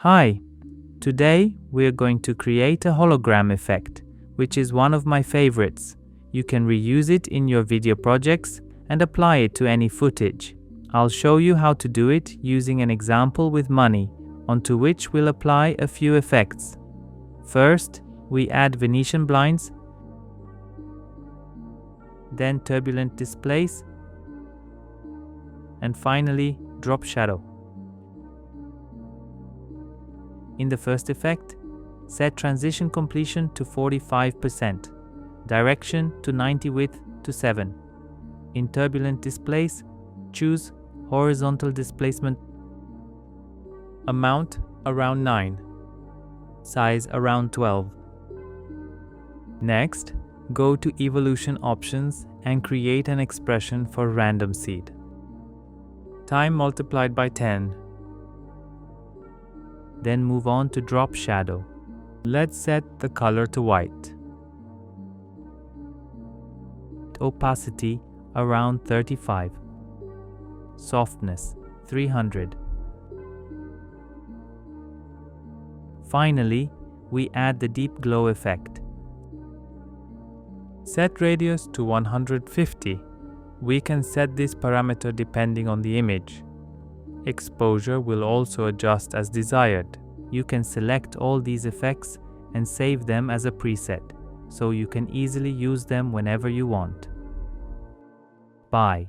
Hi, today we're going to create a hologram effect, which is one of my favorites. You can reuse it in your video projects and apply it to any footage. I'll show you how to do it using an example with money, onto which we'll apply a few effects. First, we add Venetian Blinds, then Turbulent Displace, and finally Drop Shadow. In the first effect, set transition completion to 45%, direction to 90 width to 7. In Turbulent Displace, choose horizontal displacement, amount around 9, size around 12. Next, go to Evolution Options and create an expression for random seed. Time multiplied by 10. Then move on to Drop Shadow. Let's set the color to white. Opacity around 35. Softness 300. Finally, we add the deep glow effect. Set radius to 150. We can set this parameter depending on the image. Exposure will also adjust as desired. You can select all these effects and save them as a preset, so you can easily use them whenever you want. Bye.